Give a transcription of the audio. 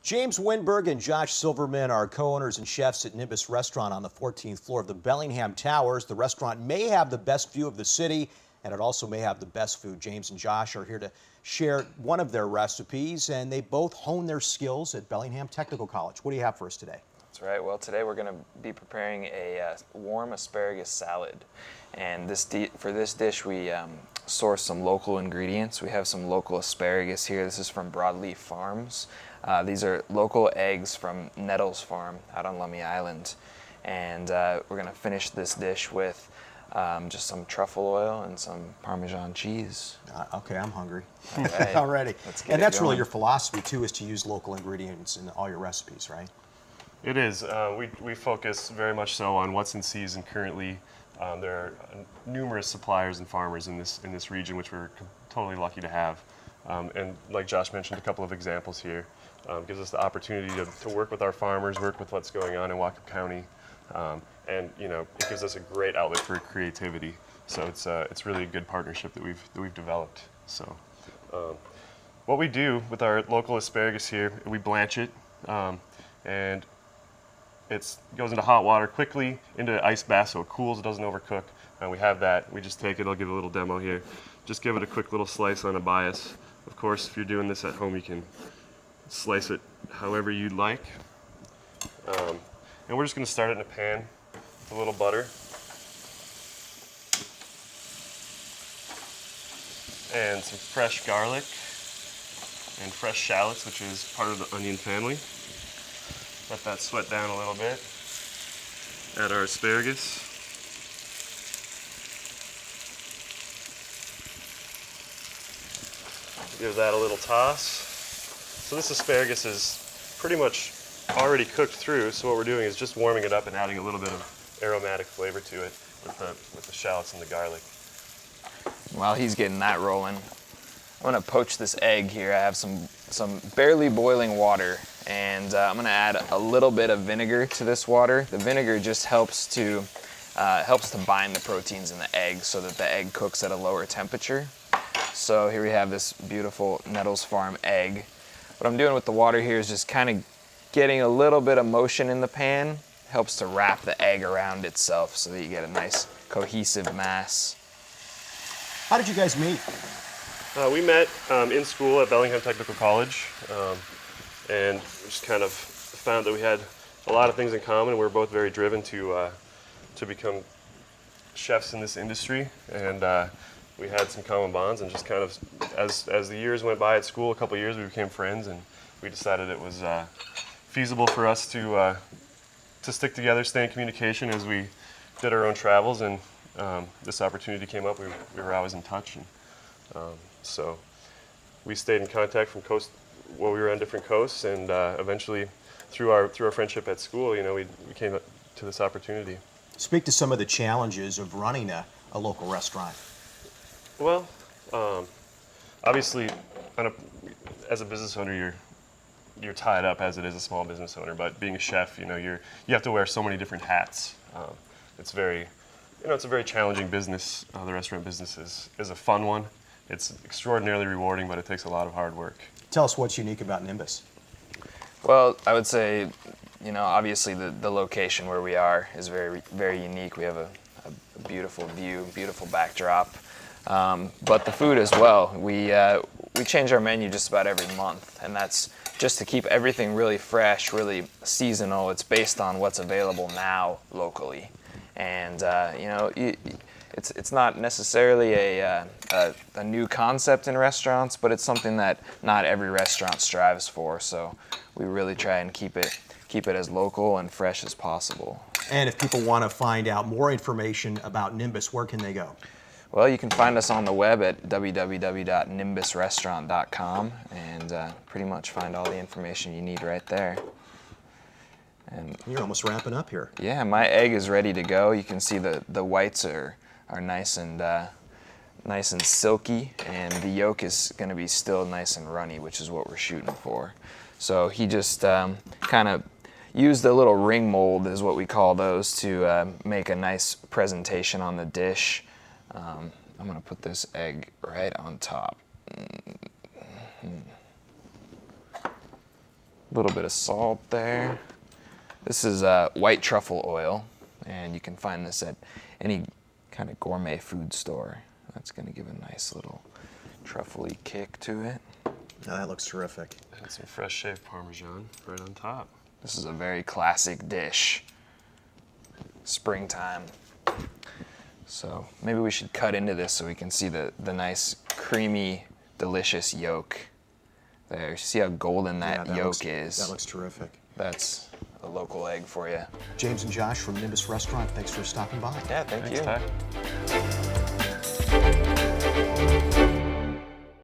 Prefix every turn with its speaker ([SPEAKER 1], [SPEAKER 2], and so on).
[SPEAKER 1] James Winberg and Josh Silverman are co-owners and chefs at Nimbus restaurant on the 14th floor of the Bellingham Towers. The restaurant may have the best view of the city, and it also may have the best food. James and Josh are here to share one of their recipes, and they both hone their skills at Bellingham Technical College. What do you have for us today?
[SPEAKER 2] That's right. Well, today we're going to be preparing a warm asparagus salad. And for this dish, we source some local ingredients. We have some local asparagus here. This is from Broadleaf Farms. These are local eggs from Nettles Farm out on Lummi Island. And we're going to finish this dish with just some truffle oil and some Parmesan cheese.
[SPEAKER 1] Okay, I'm hungry
[SPEAKER 2] Okay.
[SPEAKER 1] already.
[SPEAKER 2] And
[SPEAKER 1] that's really your philosophy, too, is to use local ingredients in all your recipes, right?
[SPEAKER 3] It is. We focus very much so on what's in season currently. There are numerous suppliers and farmers in this region, which we're totally lucky to have. And like Josh mentioned, a couple of examples here. Gives us the opportunity to work with our farmers, work with what's going on in Whatcom County, and it gives us a great outlet for creativity. So it's really a good partnership that we've developed. So what we do with our local asparagus here, we blanch it, and it goes into hot water quickly into an ice bath so it cools, it doesn't overcook. And we have that. We just take it. I'll give a little demo here. Just give it a quick little slice on a bias. Of course, if you're doing this at home, you can slice it however you'd like. And we're just going to start it in a pan with a little butter. And some fresh garlic and fresh shallots, which is part of the onion family. Let that sweat down a little bit. Add our asparagus. Give that a little toss. So this asparagus is pretty much already cooked through, so what we're doing is just warming it up and adding a little bit of aromatic flavor to it with the shallots and the garlic.
[SPEAKER 2] While he's getting that rolling, I'm going to poach this egg here. I have some barely boiling water, and I'm going to add a little bit of vinegar to this water. The vinegar just helps to bind the proteins in the egg so that the egg cooks at a lower temperature. So here we have this beautiful Nettles Farm egg. What I'm doing with the water here is just kind of getting a little bit of motion in the pan. Helps to wrap the egg around itself so that you get a nice cohesive mass.
[SPEAKER 1] How did you guys meet?
[SPEAKER 3] We met in school at Bellingham Technical College, and just kind of found that we had a lot of things in common. We were both very driven to become chefs in this industry, and we had some common bonds. And just kind of, as the years went by at school, a couple of years, we became friends, and we decided it was feasible for us to stick together, stay in communication as we did our own travels. And this opportunity came up. We were always in touch. And, so we stayed in contact from coast while we were on different coasts, and eventually, through our friendship at school, we came to this opportunity.
[SPEAKER 1] Speak to some of the challenges of running a local restaurant.
[SPEAKER 3] Well, obviously, as a business owner, you're tied up as it is a small business owner. But being a chef, you have to wear so many different hats. It's a very challenging business. The restaurant business is a fun one. It's extraordinarily rewarding, but it takes a lot of hard work.
[SPEAKER 1] Tell us what's unique about Nimbus.
[SPEAKER 2] Well, I would say, obviously the location where we are is very, very unique. We have a beautiful view, beautiful backdrop, but the food as well. We change our menu just about every month, and that's just to keep everything really fresh, really seasonal. It's based on what's available now locally, and it's not necessarily a new concept in restaurants, but it's something that not every restaurant strives for. So we really try and keep it as local and fresh as possible.
[SPEAKER 1] And if people want to find out more information about Nimbus, where can they go?
[SPEAKER 2] Well, you can find us on the web at www.nimbusrestaurant.com and pretty much find all the information you need right there. And
[SPEAKER 1] you're almost wrapping up here.
[SPEAKER 2] Yeah, my egg is ready to go. You can see the whites are nice and silky, and the yolk is going to be still nice and runny, which is what we're shooting for. So he just kind of used a little ring mold, is what we call those, to make a nice presentation on the dish. I'm going to put this egg right on top. A little bit of salt there. This is white truffle oil, and you can find this at any kind of gourmet food store. That's going to give a nice little truffle-y kick to it.
[SPEAKER 1] Now that looks terrific.
[SPEAKER 3] And some fresh shaved Parmesan right on top.
[SPEAKER 2] This is a very classic dish. Springtime. So maybe we should cut into this so we can see the nice, creamy, delicious yolk there. See how golden that yolk is?
[SPEAKER 1] That looks terrific.
[SPEAKER 2] That's a local egg for you.
[SPEAKER 1] James and Josh from Nimbus Restaurant, thanks for stopping by.
[SPEAKER 2] Yeah, thank you.
[SPEAKER 3] Thanks, Ty.